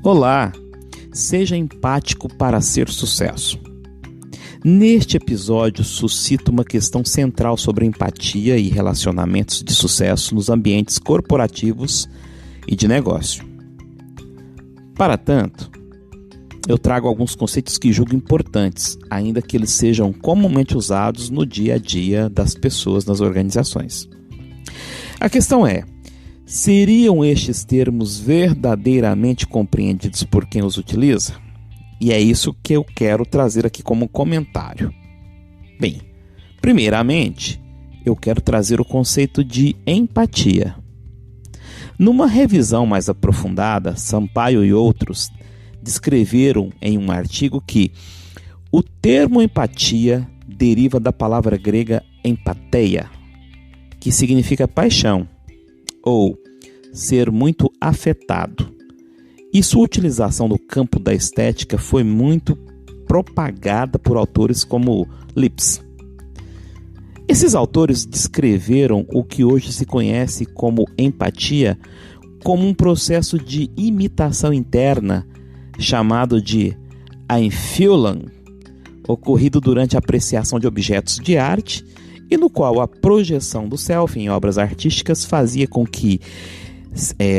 Olá, seja empático para ser sucesso. Neste episódio, suscito uma questão central sobre empatia e relacionamentos de sucesso nos ambientes corporativos e de negócio. Para tanto, eu trago alguns conceitos que julgo importantes, ainda que eles sejam comumente usados no dia a dia das pessoas nas organizações. A questão é: seriam estes termos verdadeiramente compreendidos por quem os utiliza? E é isso que eu quero trazer aqui como comentário. Bem, primeiramente, eu quero trazer o conceito de empatia. Numa revisão mais aprofundada, Sampaio e outros descreveram em um artigo que o termo empatia deriva da palavra grega empatheia, que significa paixão, ou ser muito afetado. E sua utilização no campo da estética foi muito propagada por autores como Lipps. Esses autores descreveram o que hoje se conhece como empatia como um processo de imitação interna chamado de Einfühlung, ocorrido durante a apreciação de objetos de arte e no qual a projeção do self em obras artísticas fazia com que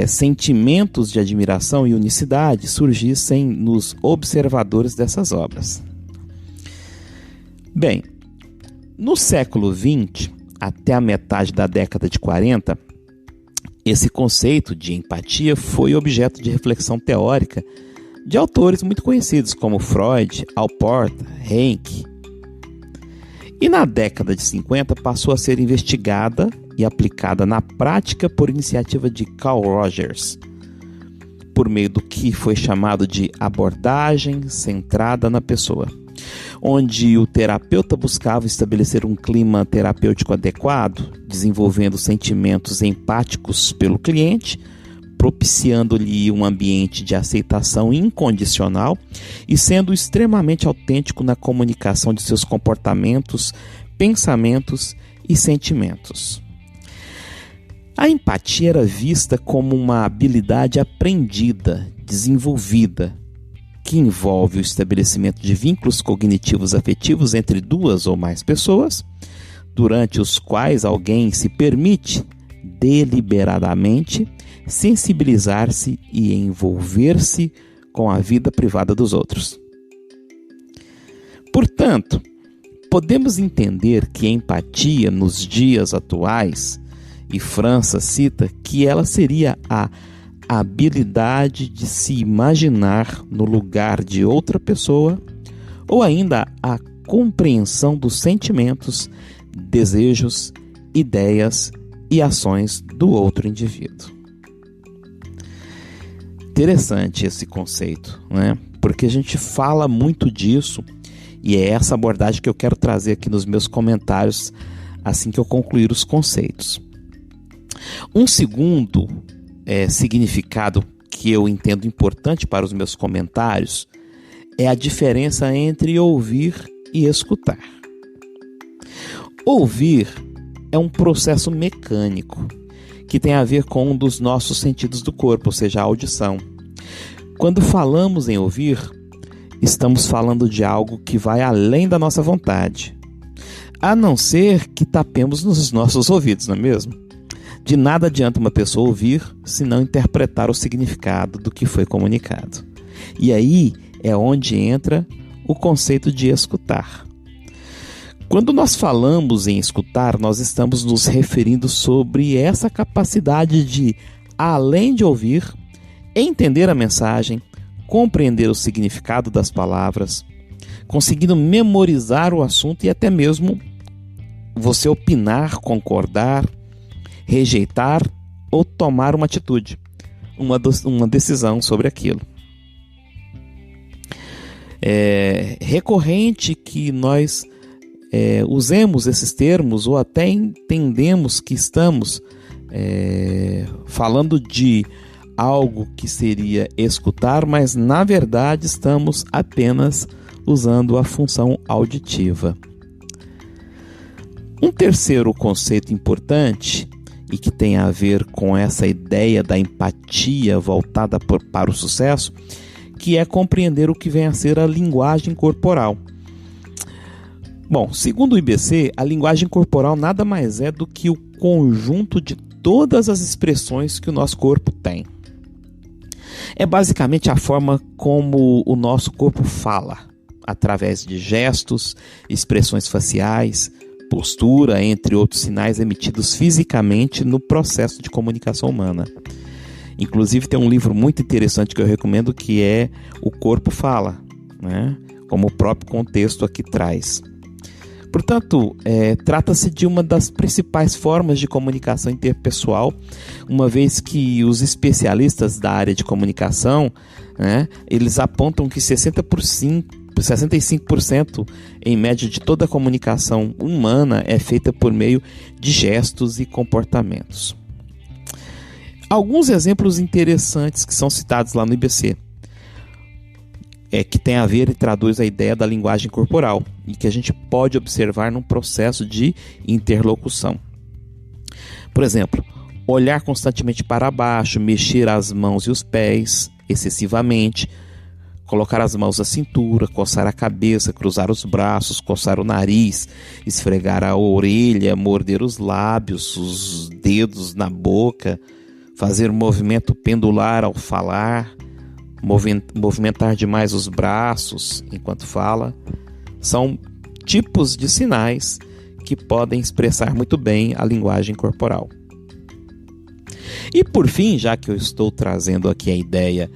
sentimentos de admiração e unicidade surgissem nos observadores dessas obras. Bem, no século XX, até a metade da década de 40, esse conceito de empatia foi objeto de reflexão teórica de autores muito conhecidos como Freud, Alport, Henke. E na década de 50 passou a ser investigada e aplicada na prática por iniciativa de Carl Rogers, por meio do que foi chamado de abordagem centrada na pessoa, onde o terapeuta buscava estabelecer um clima terapêutico adequado, desenvolvendo sentimentos empáticos pelo cliente, propiciando-lhe um ambiente de aceitação incondicional e sendo extremamente autêntico na comunicação de seus comportamentos, pensamentos e sentimentos. A empatia era vista como uma habilidade aprendida, desenvolvida, que envolve o estabelecimento de vínculos cognitivos afetivos entre duas ou mais pessoas, durante os quais alguém se permite deliberadamente sensibilizar-se e envolver-se com a vida privada dos outros. Portanto, podemos entender que a empatia nos dias atuais, e França cita que ela seria a habilidade de se imaginar no lugar de outra pessoa, ou ainda a compreensão dos sentimentos, desejos, ideias e ações do outro indivíduo. Interessante esse conceito, né? Porque a gente fala muito disso e é essa abordagem que eu quero trazer aqui nos meus comentários assim que eu concluir os conceitos. Um segundo significado que eu entendo importante para os meus comentários é a diferença entre ouvir e escutar. Ouvir é um processo mecânico que tem a ver com um dos nossos sentidos do corpo, ou seja, a audição. Quando falamos em ouvir, estamos falando de algo que vai além da nossa vontade, a não ser que tapemos nos nossos ouvidos, não é mesmo? De nada adianta uma pessoa ouvir se não interpretar o significado do que foi comunicado. E aí é onde entra o conceito de escutar. Quando nós falamos em escutar, nós estamos nos referindo sobre essa capacidade de, além de ouvir, entender a mensagem, compreender o significado das palavras, conseguindo memorizar o assunto e até mesmo você opinar, concordar, rejeitar ou tomar uma atitude, uma decisão sobre aquilo. É recorrente que nós usemos esses termos ou até entendemos que estamos falando de algo que seria escutar, mas na verdade estamos apenas usando a função auditiva. Um terceiro conceito importante e que tem a ver com essa ideia da empatia voltada para o sucesso, que é compreender o que vem a ser a linguagem corporal. Bom, segundo o IBC, a linguagem corporal nada mais é do que o conjunto de todas as expressões que o nosso corpo tem. É basicamente a forma como o nosso corpo fala, através de gestos, expressões faciais, postura, entre outros sinais emitidos fisicamente no processo de comunicação humana. Inclusive tem um livro muito interessante que eu recomendo, que é O Corpo Fala, né? Como o próprio contexto aqui traz. Portanto, trata-se de uma das principais formas de comunicação interpessoal, uma vez que os especialistas da área de comunicação, né, eles apontam que 65% em média de toda a comunicação humana é feita por meio de gestos e comportamentos. Alguns exemplos interessantes que são citados lá no IBC, que tem a ver e traduz a ideia da linguagem corporal e que a gente pode observar num processo de interlocução. Por exemplo, olhar constantemente para baixo, mexer as mãos e os pés excessivamente, colocar as mãos na cintura, coçar a cabeça, cruzar os braços, coçar o nariz, esfregar a orelha, morder os lábios, os dedos na boca, fazer um movimento pendular ao falar, movimentar demais os braços enquanto fala, são tipos de sinais que podem expressar muito bem a linguagem corporal. E por fim, já que eu estou trazendo aqui a ideia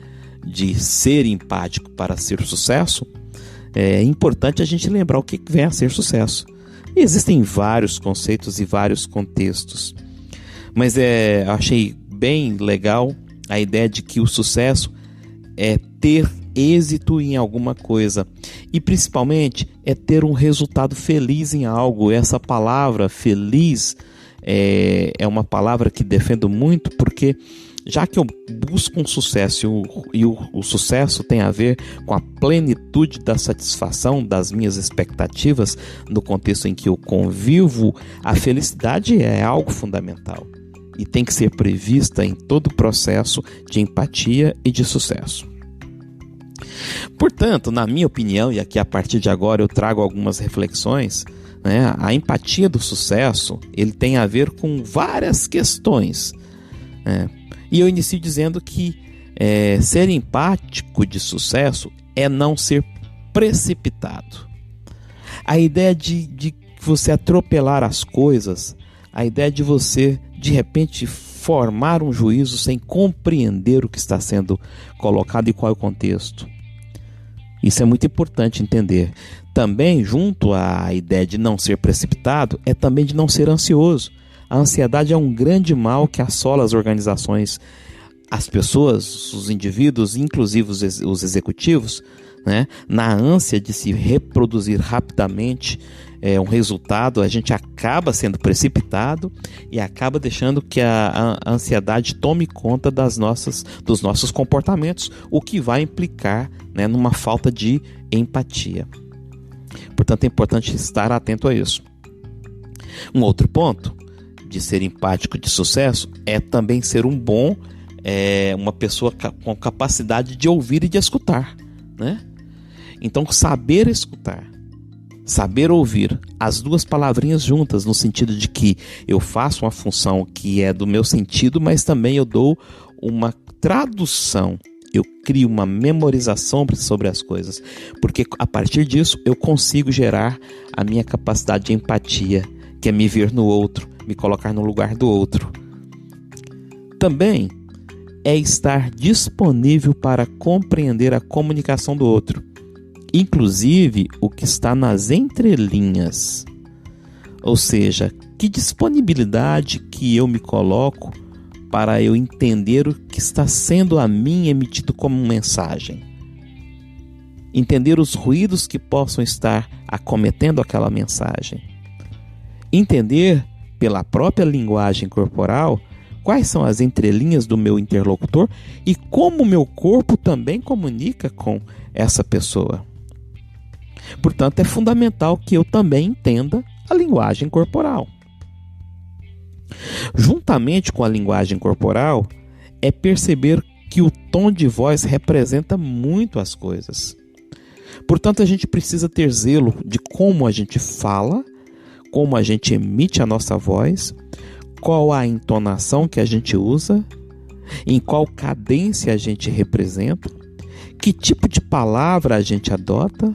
de ser empático para ser sucesso, é importante a gente lembrar o que vem a ser sucesso. E existem vários conceitos e vários contextos, mas eu achei bem legal a ideia de que o sucesso é ter êxito em alguma coisa e principalmente é ter um resultado feliz em algo. Essa palavra feliz é uma palavra que defendo muito, porque já que eu busco um sucesso e o sucesso tem a ver com a plenitude da satisfação das minhas expectativas no contexto em que eu convivo, a felicidade é algo fundamental e tem que ser prevista em todo o processo de empatia e de sucesso. Portanto, na minha opinião, e aqui a partir de agora eu trago algumas reflexões, né, a empatia do sucesso ele tem a ver com várias questões, né? E eu inicio dizendo que ser empático de sucesso é não ser precipitado. A ideia de você atropelar as coisas, a ideia de você, de repente, formar um juízo sem compreender o que está sendo colocado e qual é o contexto. Isso é muito importante entender. Também, junto à ideia de não ser precipitado, é também de não ser ansioso. A ansiedade é um grande mal que assola as organizações, as pessoas, os indivíduos, inclusive os executivos, né? Na ânsia de se reproduzir rapidamente um resultado, a gente acaba sendo precipitado e acaba deixando que a ansiedade tome conta dos nossos comportamentos, o que vai implicar, né, numa falta de empatia. Portanto, é importante estar atento a isso. Um outro ponto de ser empático de sucesso é também ser uma pessoa com capacidade de ouvir e de escutar, né? Então, saber escutar, saber ouvir, as duas palavrinhas juntas, no sentido de que eu faço uma função que é do meu sentido, mas também eu dou uma tradução, eu crio uma memorização sobre as coisas, porque a partir disso eu consigo gerar a minha capacidade de empatia, que é me ver no outro, me colocar no lugar do outro. Também é estar disponível para compreender a comunicação do outro, inclusive o que está nas entrelinhas. Ou seja, que disponibilidade que eu me coloco para eu entender o que está sendo a mim emitido como mensagem. Entender os ruídos que possam estar acometendo aquela mensagem. Entender, pela própria linguagem corporal, quais são as entrelinhas do meu interlocutor e como o meu corpo também comunica com essa pessoa. Portanto, é fundamental que eu também entenda a linguagem corporal. Juntamente com a linguagem corporal, é perceber que o tom de voz representa muito as coisas. Portanto, a gente precisa ter zelo de como a gente fala, como a gente emite a nossa voz, qual a entonação que a gente usa, em qual cadência a gente representa, que tipo de palavra a gente adota,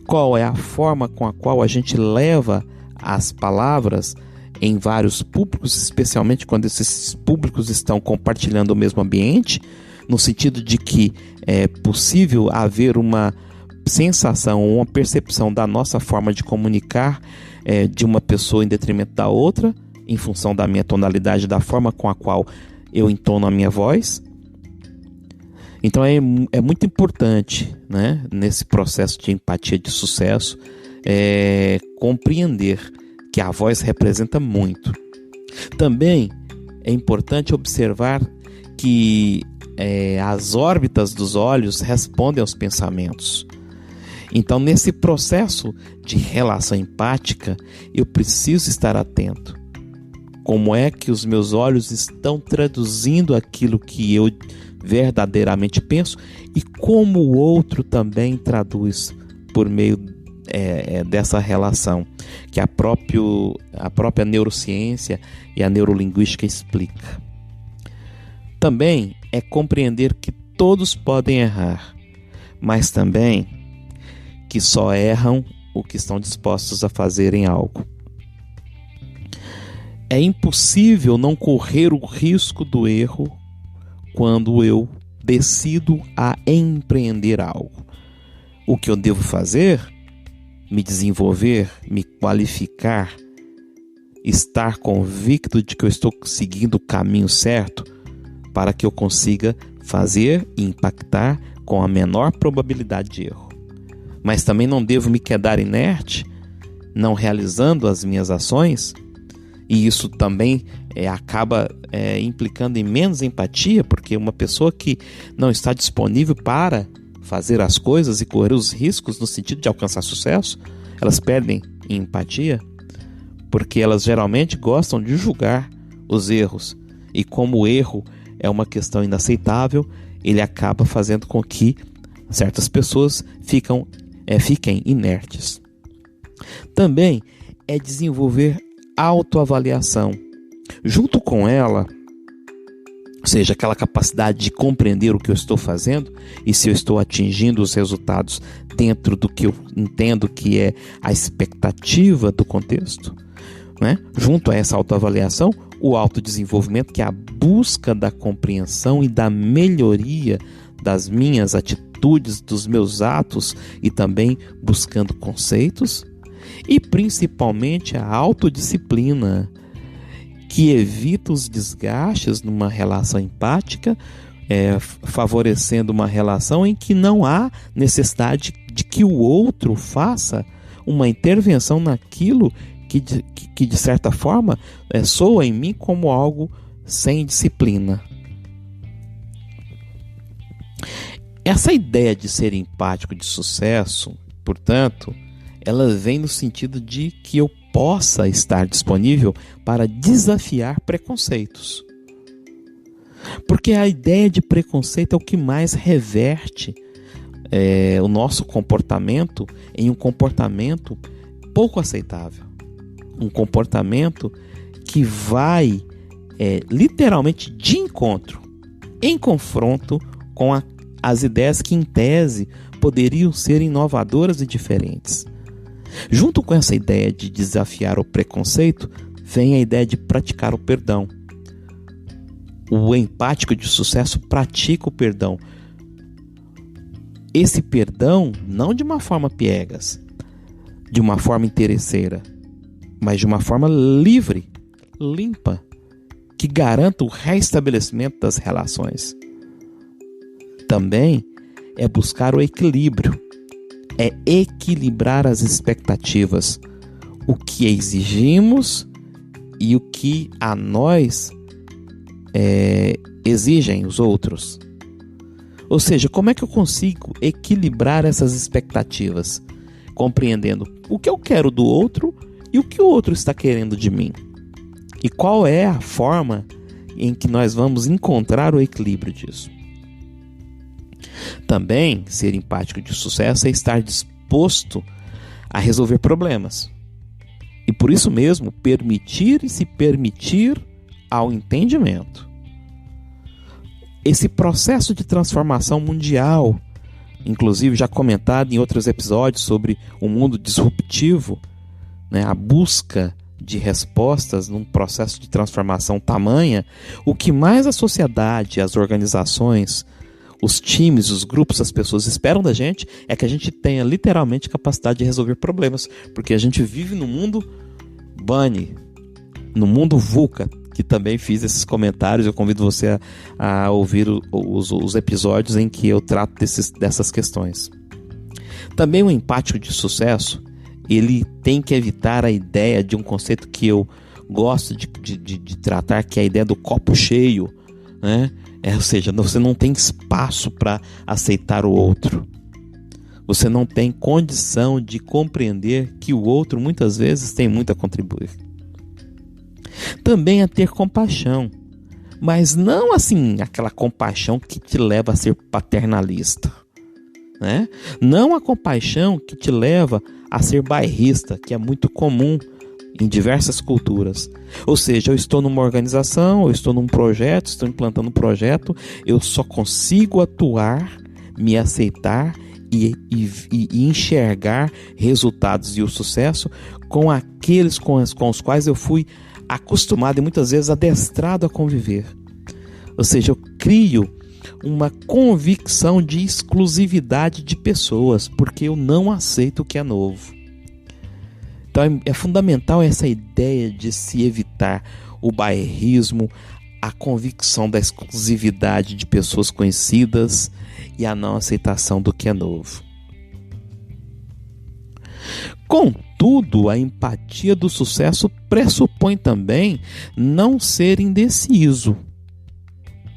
qual é a forma com a qual a gente leva as palavras em vários públicos, especialmente quando esses públicos estão compartilhando o mesmo ambiente, no sentido de que é possível haver uma sensação, uma percepção da nossa forma de comunicar de uma pessoa em detrimento da outra, em função da minha tonalidade, da forma com a qual eu entono a minha voz. Então é muito importante, né, nesse processo de empatia de sucesso, compreender que a voz representa muito. Também é importante observar que as órbitas dos olhos respondem aos pensamentos. Então, nesse processo de relação empática, eu preciso estar atento. Como é que os meus olhos estão traduzindo aquilo que eu verdadeiramente penso e como o outro também traduz por meio dessa relação que a própria neurociência e a neurolinguística explica. Também é compreender que todos podem errar, mas também que só erram o que estão dispostos a fazerem algo. É impossível não correr o risco do erro quando eu decido a empreender algo. O que eu devo fazer? Me desenvolver, me qualificar, estar convicto de que eu estou seguindo o caminho certo para que eu consiga fazer e impactar com a menor probabilidade de erro. Mas também não devo me quedar inerte, não realizando as minhas ações, e isso também acaba implicando em menos empatia, porque uma pessoa que não está disponível para fazer as coisas e correr os riscos no sentido de alcançar sucesso, elas perdem em empatia, porque elas geralmente gostam de julgar os erros, e como o erro é uma questão inaceitável, ele acaba fazendo com que certas pessoas fiquem inertes. Também é desenvolver autoavaliação. Junto com ela, ou seja, aquela capacidade de compreender o que eu estou fazendo e se eu estou atingindo os resultados dentro do que eu entendo que é a expectativa do contexto, né? Junto a essa autoavaliação, o autodesenvolvimento, que é a busca da compreensão e da melhoria das minhas atitudes, dos meus atos e também buscando conceitos, e principalmente a autodisciplina, que evita os desgastes numa relação empática, favorecendo uma relação em que não há necessidade de que o outro faça uma intervenção naquilo que de certa forma soa em mim como algo sem disciplina. Essa ideia de ser empático de sucesso, portanto, ela vem no sentido de que eu possa estar disponível para desafiar preconceitos. Porque a ideia de preconceito é o que mais reverte o nosso comportamento em um comportamento pouco aceitável. Um comportamento que vai literalmente de encontro, em confronto com as ideias que, em tese, poderiam ser inovadoras e diferentes. Junto com essa ideia de desafiar o preconceito, vem a ideia de praticar o perdão. O empático de sucesso pratica o perdão. Esse perdão não de uma forma piegas, de uma forma interesseira, mas de uma forma livre, limpa, que garanta o restabelecimento das relações. Também é buscar o equilíbrio, é equilibrar as expectativas, o que exigimos e o que a nós exigem os outros. Ou seja, como é que eu consigo equilibrar essas expectativas? Compreendendo o que eu quero do outro e o que o outro está querendo de mim. E qual é a forma em que nós vamos encontrar o equilíbrio disso? Também, ser empático de sucesso é estar disposto a resolver problemas. E por isso mesmo, permitir e se permitir ao entendimento. Esse processo de transformação mundial, inclusive já comentado em outros episódios sobre o mundo disruptivo, né, a busca de respostas num processo de transformação tamanha, o que mais a sociedade, as organizações, os times, os grupos, as pessoas esperam da gente é que a gente tenha literalmente capacidade de resolver problemas, porque a gente vive no mundo Bunny, no mundo VUCA, que também fiz esses comentários. Eu convido você a ouvir os episódios em que eu trato dessas questões. Também o empático de sucesso, ele tem que evitar a ideia de um conceito que eu gosto de tratar, que é a ideia do copo cheio, né? Ou seja, você não tem espaço para aceitar o outro. Você não tem condição de compreender que o outro muitas vezes tem muito a contribuir. Também a ter compaixão, mas não assim aquela compaixão que te leva a ser paternalista, né? Não a compaixão que te leva a ser bairrista, que é muito comum em diversas culturas. Ou seja, eu estou numa organização, eu estou num projeto, estou implantando um projeto, eu só consigo atuar, me aceitar e enxergar resultados e o sucesso com aqueles com os quais eu fui acostumado e muitas vezes adestrado a conviver. Ou seja, eu crio uma convicção de exclusividade de pessoas, porque eu não aceito o que é novo. Então é fundamental essa ideia de se evitar o bairrismo, a convicção da exclusividade de pessoas conhecidas e a não aceitação do que é novo. Contudo, a empatia do sucesso pressupõe também não ser indeciso.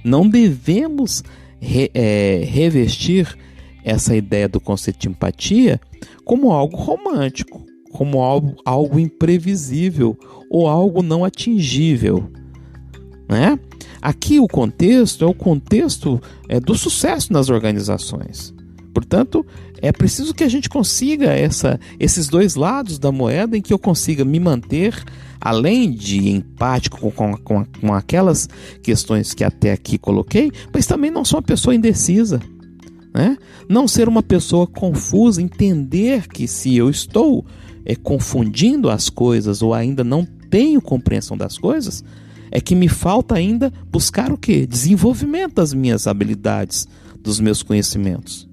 Não devemos revestir essa ideia do conceito de empatia como algo romântico, como algo imprevisível ou algo não atingível, né? Aqui o contexto é o contexto do sucesso nas organizações. Portanto, é preciso que a gente consiga esses dois lados da moeda, em que eu consiga me manter, além de empático com aquelas questões que até aqui coloquei, mas também não ser uma pessoa indecisa, né? Não ser uma pessoa confusa, entender que se eu estou confundindo as coisas ou ainda não tenho compreensão das coisas, é que me falta ainda buscar o quê? Desenvolvimento das minhas habilidades, dos meus conhecimentos.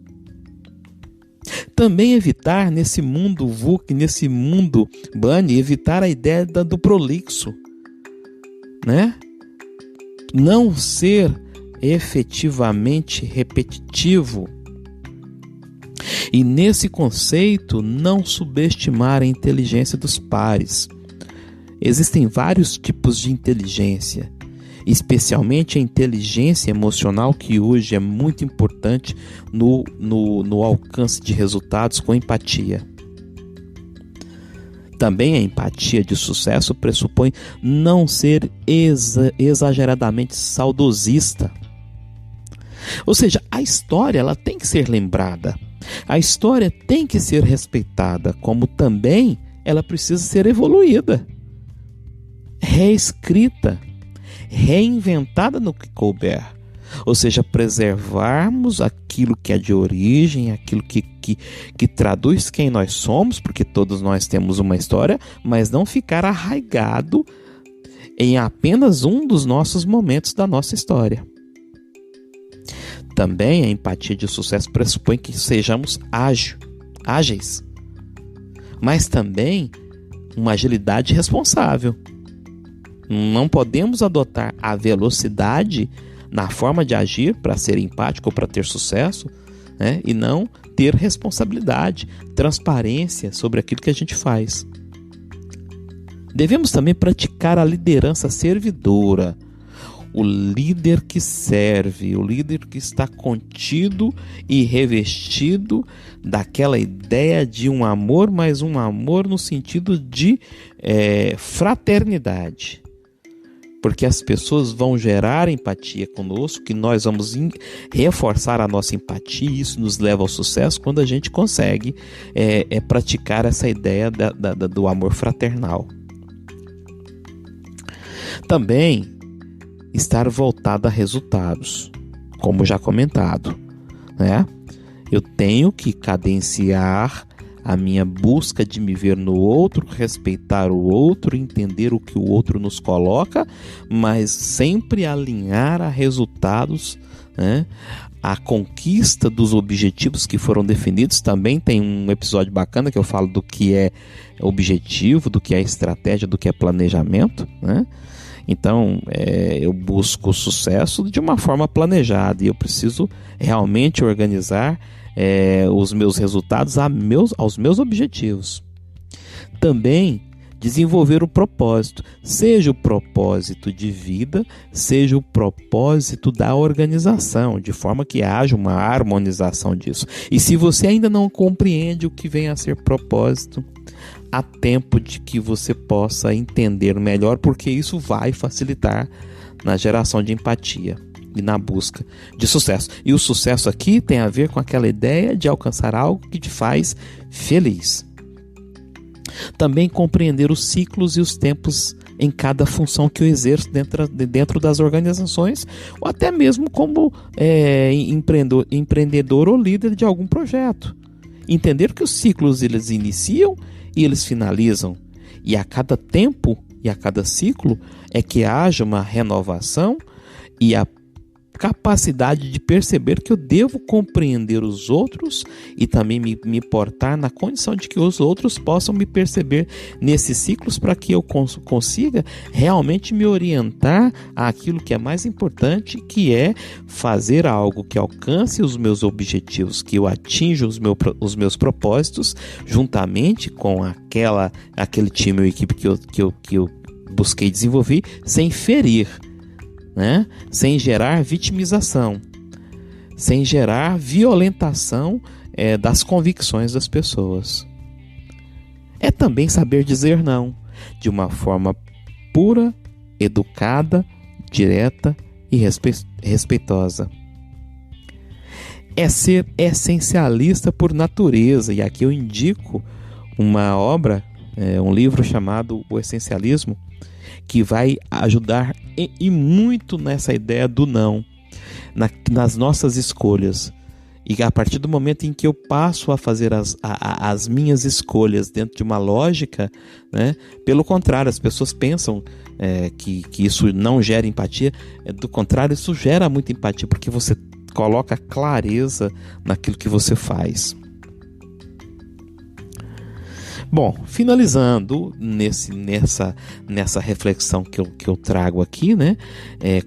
Também evitar nesse mundo VUCA, nesse mundo Bunny, evitar a ideia do prolixo, né? Não ser efetivamente repetitivo. E nesse conceito, não subestimar a inteligência dos pares. Existem vários tipos de inteligência, especialmente a inteligência emocional, que hoje é muito importante no alcance de resultados com empatia. Também a empatia de sucesso pressupõe não ser exageradamente saudosista. Ou seja, a história ela tem que ser lembrada, a história tem que ser respeitada, como também ela precisa ser evoluída, reescrita, reinventada no que couber. Ou seja, preservarmos aquilo que é de origem, aquilo que traduz quem nós somos, porque todos nós temos uma história, mas não ficar arraigado em apenas um dos nossos momentos da nossa história. Também a empatia de sucesso pressupõe que sejamos ágeis, mas também uma agilidade responsável. Não podemos adotar a velocidade na forma de agir para ser empático ou para ter sucesso, né? E não ter responsabilidade, transparência sobre aquilo que a gente faz. Devemos também praticar a liderança servidora, o líder que serve, o líder que está contido e revestido daquela ideia de um amor, mas um amor no sentido de fraternidade. porque as pessoas vão gerar empatia conosco, que nós vamos reforçar a nossa empatia, e isso nos leva ao sucesso quando a gente consegue praticar essa ideia do amor fraternal. Também estar voltado a resultados, como já comentado, né? Eu tenho que cadenciar a minha busca de me ver no outro, respeitar o outro, entender o que o outro nos coloca, mas sempre alinhar a resultados, né? A conquista dos objetivos que foram definidos. Também tem um episódio bacana que eu falo do que é objetivo, do que é estratégia, do que é planejamento, né? Então, eu busco o sucesso de uma forma planejada e eu preciso realmente organizar os meus resultados aos meus objetivos. Também desenvolver o propósito, seja o propósito de vida, seja o propósito da organização, de forma que haja uma harmonização disso. E se você ainda não compreende o que vem a ser propósito, há tempo de que você possa entender melhor, porque isso vai facilitar na geração de empatia e na busca de sucesso. E o sucesso aqui tem a ver com aquela ideia de alcançar algo que te faz feliz. Também compreender os ciclos e os tempos em cada função que eu exerço dentro das organizações, ou até mesmo como empreendedor ou líder de algum projeto. Entender que os ciclos eles iniciam e eles finalizam, e a cada tempo e a cada ciclo é que haja uma renovação e a capacidade de perceber que eu devo compreender os outros e também me portar na condição de que os outros possam me perceber nesses ciclos, para que eu consiga realmente me orientar àquilo que é mais importante, que é fazer algo que alcance os meus objetivos, que eu atinja os meus propósitos, juntamente com aquele time ou equipe que eu busquei desenvolver, sem ferir, né? Sem gerar vitimização, sem gerar violentação das convicções das pessoas. É também saber dizer não, de uma forma pura, educada, direta e respeitosa. É ser essencialista por natureza, e aqui eu indico uma obra, um livro chamado O Essencialismo, que vai ajudar e muito nessa ideia do não, nas nossas escolhas. E a partir do momento em que eu passo a fazer as minhas escolhas dentro de uma lógica, né? Pelo contrário, as pessoas pensam que isso não gera empatia. Do contrário, isso gera muita empatia, porque você coloca clareza naquilo que você faz. Bom, finalizando nessa reflexão que eu trago aqui, né?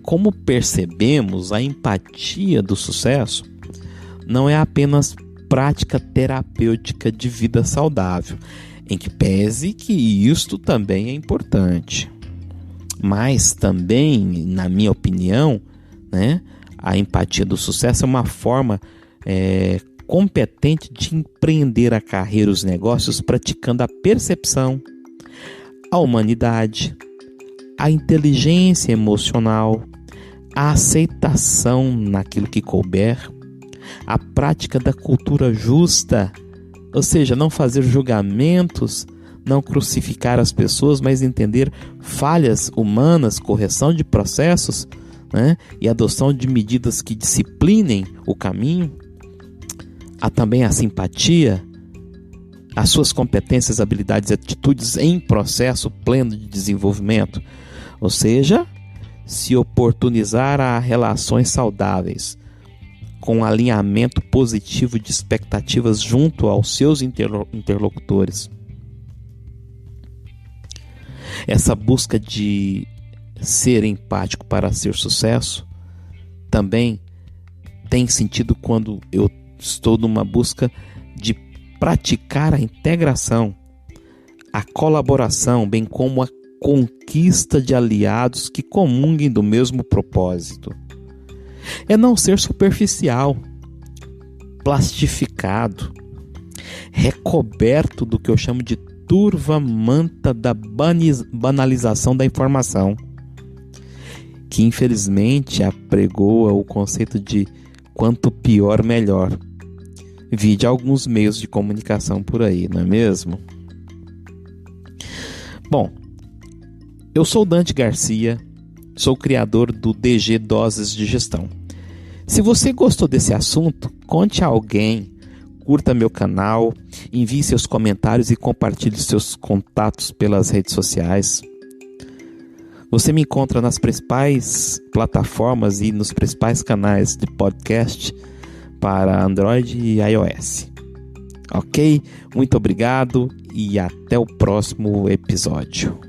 Como percebemos, a empatia do sucesso não é apenas prática terapêutica de vida saudável, em que pese que isto também é importante. Mas também, na minha opinião, né, a empatia do sucesso é uma forma competente de empreender a carreira e os negócios, praticando a percepção, a humanidade, a inteligência emocional, a aceitação naquilo que couber, a prática da cultura justa, ou seja, não fazer julgamentos, não crucificar as pessoas, mas entender falhas humanas, correção de processos, né, e adoção de medidas que disciplinem o caminho. Há também a simpatia, as suas competências, habilidades e atitudes em processo pleno de desenvolvimento, ou seja, se oportunizar a relações saudáveis, com alinhamento positivo de expectativas junto aos seus interlocutores. Essa busca de ser empático para ser sucesso também tem sentido quando eu estou numa busca de praticar a integração, a colaboração, bem como a conquista de aliados que comunguem do mesmo propósito. É não ser superficial, plastificado, recoberto do que eu chamo de turva manta da banalização da informação. que infelizmente apregoa o conceito de quanto pior, melhor. Vide alguns meios de comunicação por aí, não é mesmo? Bom, eu sou Dante Garcia, sou criador do DG Doses de Gestão. Se você gostou desse assunto, conte a alguém, curta meu canal, envie seus comentários e compartilhe seus contatos pelas redes sociais. Você me encontra nas principais plataformas e nos principais canais de podcast para Android e iOS. Ok? Muito obrigado e até o próximo episódio.